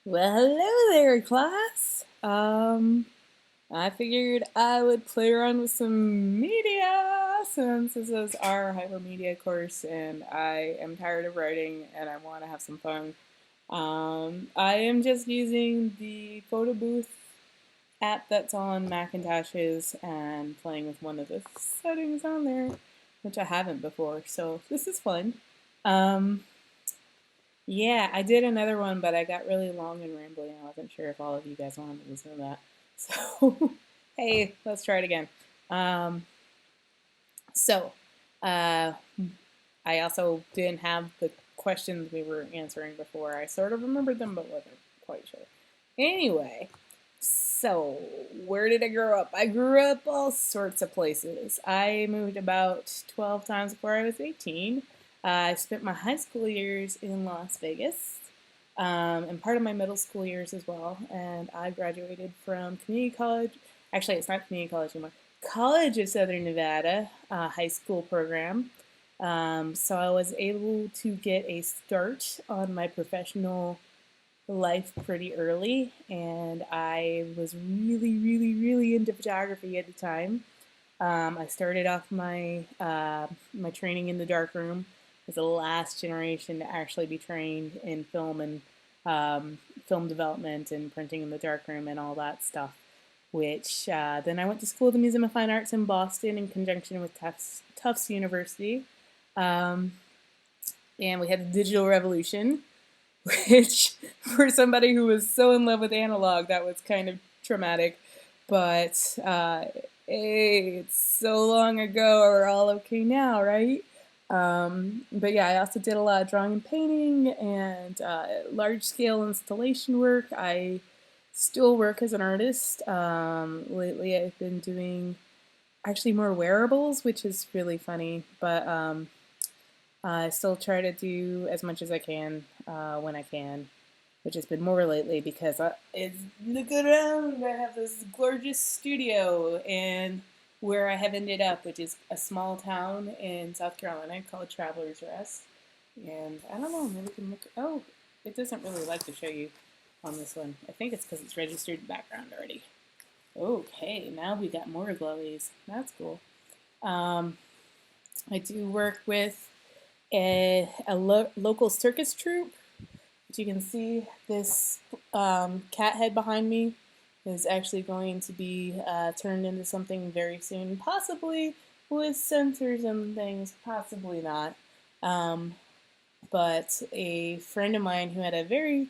Well, hello there, class. I figured I would play around with some media since this is our hypermedia course and I am tired of writing and I want to have some fun. I am just using the photo booth app that's on Macintoshes and playing with one of the settings on there, which I haven't before, so this is fun. Um, yeah, I did another one, but I got really long and rambling. I wasn't sure if all of you guys wanted to listen to that. So, hey, let's try it again. Um, so, uh, I also didn't have the questions we were answering before. I sort of remembered them, but wasn't quite sure. Anyway, so where did I grow up? I grew up all sorts of places. I moved about 12 times before I was 18. I spent my high school years in Las Vegas and part of my middle school years as well. And I graduated from community college. Actually, it's not community college anymore. College of Southern Nevada high school program. So I was able to get a start on my professional life pretty early, and I was really, really, really into photography at the time. I started off my training in the darkroom as the last generation to actually be trained in film and film development and printing in the darkroom and all that stuff. Which then I went to school at the Museum of Fine Arts in Boston in conjunction with Tufts University, um, and we had the digital revolution, which for somebody who was so in love with analog, that was kind of traumatic. But hey, it's so long ago, we're all okay now, right? But yeah, I also did a lot of drawing and painting and large scale installation work. I still work as an artist. Lately, I've been doing actually more wearables, which is really funny, but I still try to do as much as I can when I can, which has been more lately because it's look around. I have this gorgeous studio and where I have ended up, which is a small town in South Carolina called Travelers Rest. And I don't know, maybe we can look. Oh, it doesn't really like to show you on this one. I think it's because it's registered background already. Okay, now we got more glowies. That's cool. Um, I do work with a local circus troupe. As you can see, this cat head behind me is actually going to be turned into something very soon, possibly with sensors and things, possibly not. Um, but a friend of mine who had a very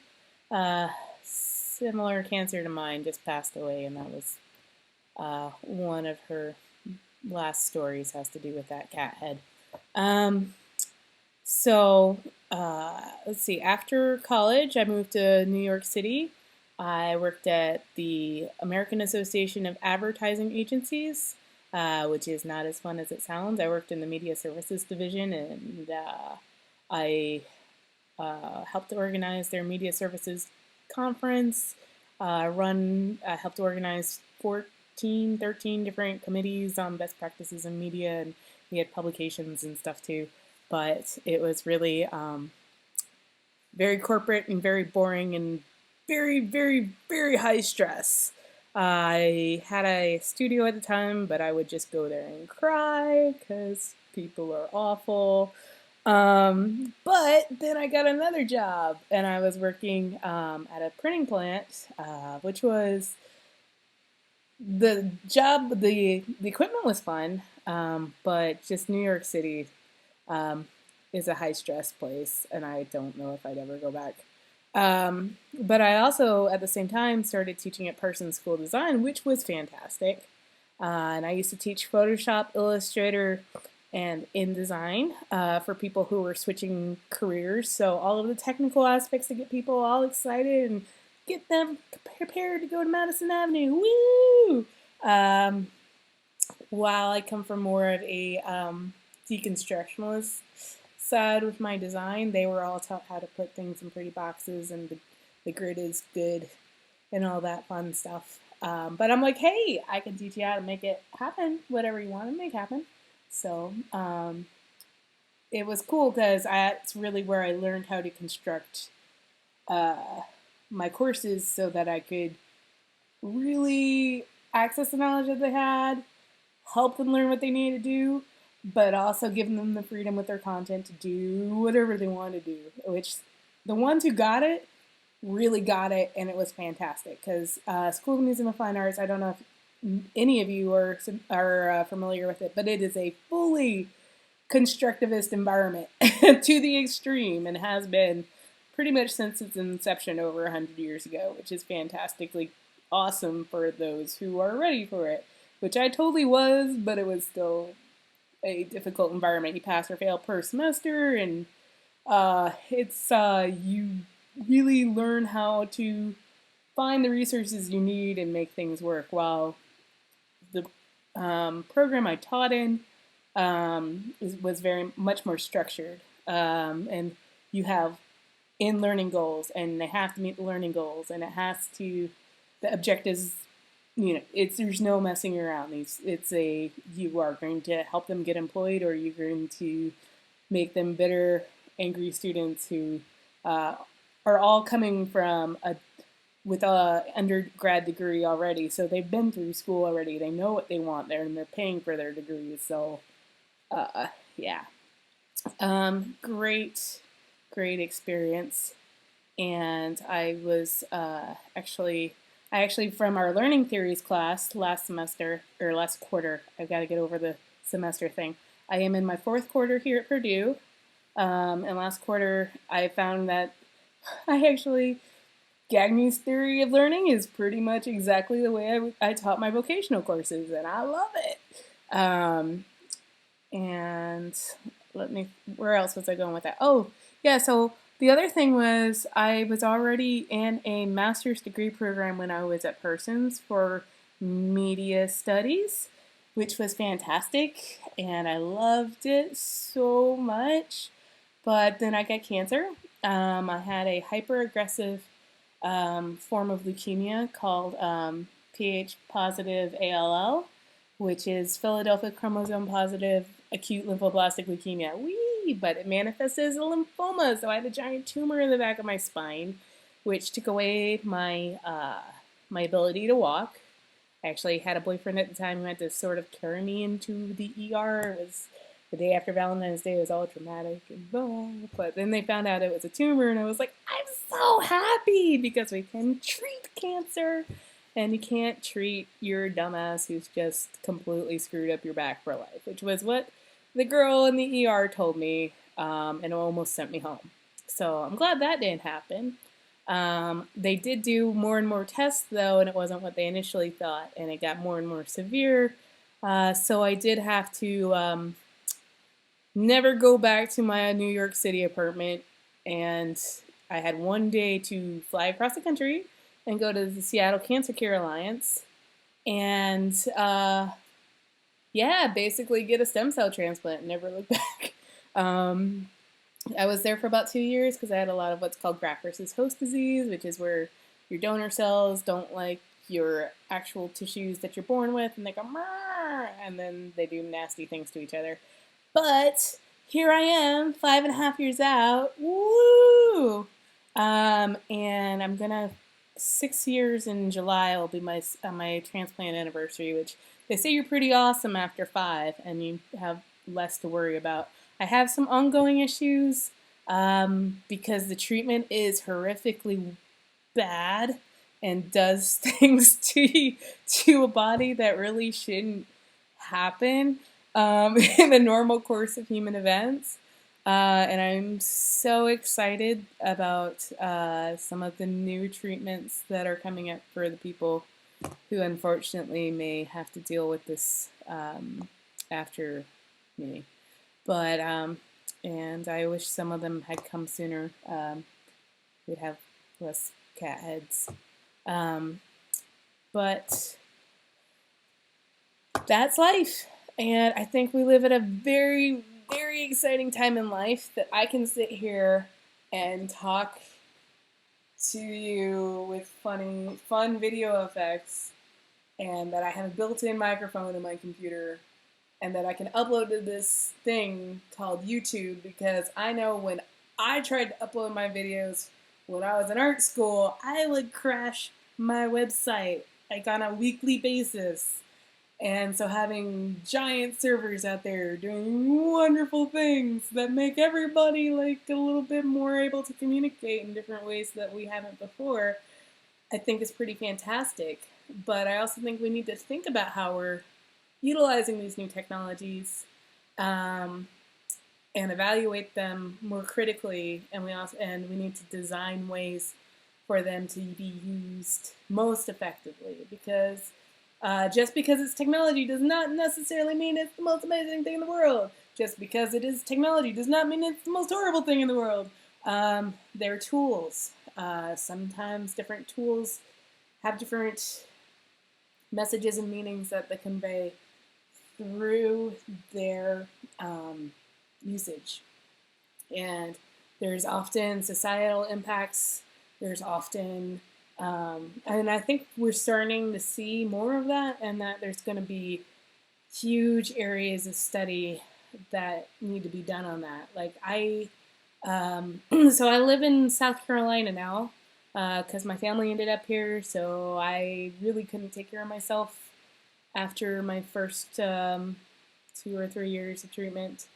similar cancer to mine just passed away, and that was one of her last stories has to do with that cat head. Um, so, let's see. After college, I moved to New York City. I worked at the American Association of Advertising Agencies, which is not as fun as it sounds. I worked in the media services division, and I helped organize their media services conference. Helped organize 14, 13 different committees on best practices in media, and we had publications and stuff too. But it was really very corporate and very boring and very, very, very high stress. I had a studio at the time, but I would just go there and cry because people are awful. But then I got another job, and I was working at a printing plant, which was the job. The equipment was fun, but just New York City um, is a high stress place, and I don't know if I'd ever go back. But I also, at the same time, started teaching at Parsons School of Design, which was fantastic. And I used to teach Photoshop, Illustrator, and InDesign for people who were switching careers. So all of the technical aspects to get people all excited and get them prepared to go to Madison Avenue. Woo! Um, while I come from more of a deconstructionalist side with my design, they were all taught how to put things in pretty boxes and the grid is good and all that fun stuff. But I'm like, hey, I can teach you how to make it happen, whatever you want to make happen. So it was cool because that's really where I learned how to construct my courses so that I could really access the knowledge that they had, help them learn what they need to do, but also give them the freedom with their content to do whatever they want to do. Which the ones who got it really got it, and it was fantastic. Because School of Museum of Fine Arts, I don't know if any of you are familiar with it, but it is a fully constructivist environment to the extreme, and has been pretty much since its inception over 100 years ago, which is fantastically awesome for those who are ready for it, which I totally was, but it was still a difficult environment. You pass or fail per semester, and it's you really learn how to find the resources you need and make things work. While the program I taught in was very much more structured, and you have in learning goals, and they have to meet the learning goals, and it has to the objectives. There's no messing around. You are going to help them get employed, or you're going to make them bitter, angry students who are all coming from with a undergrad degree already. So they've been through school already. They know what they want there, and they're paying for their degrees. So yeah, great experience. And I was actually from our learning theories class last quarter. I've got to get over the semester thing. I am in my 4th quarter here at Purdue, and last quarter I found that Gagney's theory of learning is pretty much exactly the way I taught my vocational courses, and I love it. And where else was I going with that? Oh, yeah, so the other thing was I was already in a master's degree program when I was at Parsons for media studies, which was fantastic, and I loved it so much. But then I got cancer. I had a hyper-aggressive form of leukemia called Ph positive ALL, which is Philadelphia chromosome positive acute lymphoblastic leukemia. But it manifests as a lymphoma, so I had a giant tumor in the back of my spine, which took away my my ability to walk. I actually had a boyfriend at the time who had to sort of carry me into the ER. It was the day after Valentine's Day. It was all dramatic and blah. But then they found out it was a tumor, and I was like, I'm so happy because we can treat cancer, and you can't treat your dumbass who's just completely screwed up your back for life, which was what the girl in the ER told me, and almost sent me home. So I'm glad that didn't happen. They did do more and more tests, though, and it wasn't what they initially thought, and it got more and more severe. So I did have to never go back to my New York City apartment, and I had one day to fly across the country and go to the Seattle Cancer Care Alliance, and yeah, basically get a stem cell transplant and never look back. I was there for about 2 years because I had a lot of what's called graft versus host disease, which is where your donor cells don't like your actual tissues that you're born with, and they go, "Mrr," and then they do nasty things to each other. But here I am, 5.5 years out, woo! And I'm gonna 6 years in July will be my transplant anniversary, which they say you're pretty awesome after 5, and you have less to worry about. I have some ongoing issues because the treatment is horrifically bad and does things to a body that really shouldn't happen in the normal course of human events. And I'm so excited about some of the new treatments that are coming up for the people who unfortunately may have to deal with this after me. But, and I wish some of them had come sooner. We'd have less cat heads. But that's life. And I think we live at a very, very exciting time in life that I can sit here and talk to you with fun video effects, and that I have a built-in microphone in my computer, and that I can upload to this thing called YouTube, because I know when I tried to upload my videos when I was in art school, I would crash my website like on a weekly basis. And so having giant servers out there doing wonderful things that make everybody like a little bit more able to communicate in different ways that we haven't before, I think is pretty fantastic. But I also think we need to think about how we're utilizing these new technologies, um, and evaluate them more critically, and we need to design ways for them to be used most effectively, because just because it's technology does not necessarily mean it's the most amazing thing in the world. Just because it is technology does not mean it's the most horrible thing in the world. They're tools. Sometimes different tools have different messages and meanings that they convey through their usage. And there's often societal impacts. There's often, and I think we're starting to see more of that, and that there's going to be huge areas of study that need to be done on that. Like so I live in South Carolina now because my family ended up here, so I really couldn't take care of myself after my first 2 or 3 years of treatment.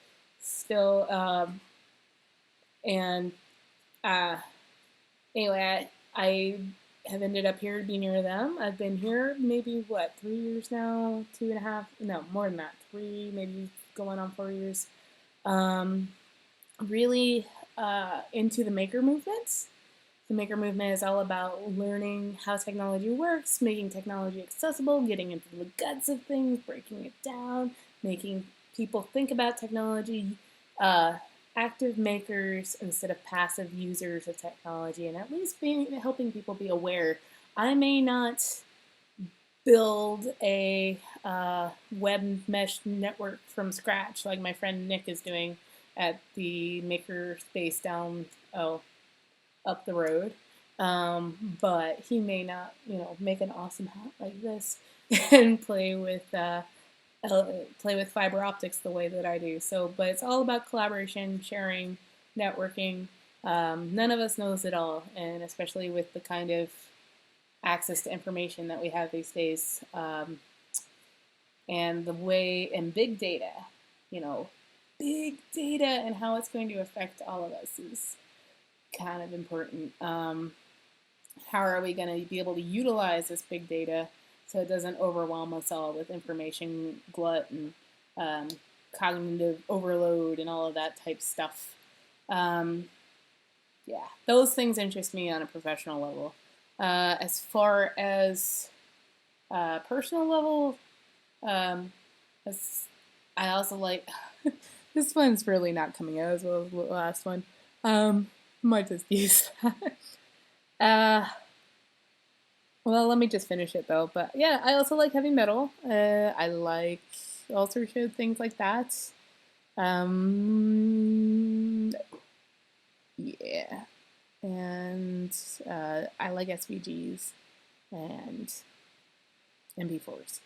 Still, and uh, anyway, I have ended up here to be near them. I've been here maybe, 3 years now? 2.5? No, more than that. 3, maybe going on 4 years. Really into the maker movements. The maker movement is all about learning how technology works, making technology accessible, getting into the guts of things, breaking it down, making people think about technology, active makers instead of passive users of technology, and at least helping people be aware. I may not build a web mesh network from scratch like my friend Nick is doing at the maker space down up the road. But he may not, make an awesome hat like this and play with fiber optics the way that I do. So, but it's all about collaboration, sharing, networking. None of us knows it all, and especially with the kind of access to information that we have these days, and the way and big data, big data and how it's going to affect all of us is kind of important. How are we going to be able to utilize this big data so it doesn't overwhelm us all with information glut and cognitive overload and all of that type stuff? Yeah, those things interest me on a professional level. As far as personal level, I also like this one's really not coming out as well as the last one. Might just use that. Well, let me just finish it though. But yeah, I also like heavy metal. I like all sorts of things like that. Yeah, and I like SVGs and MP4s.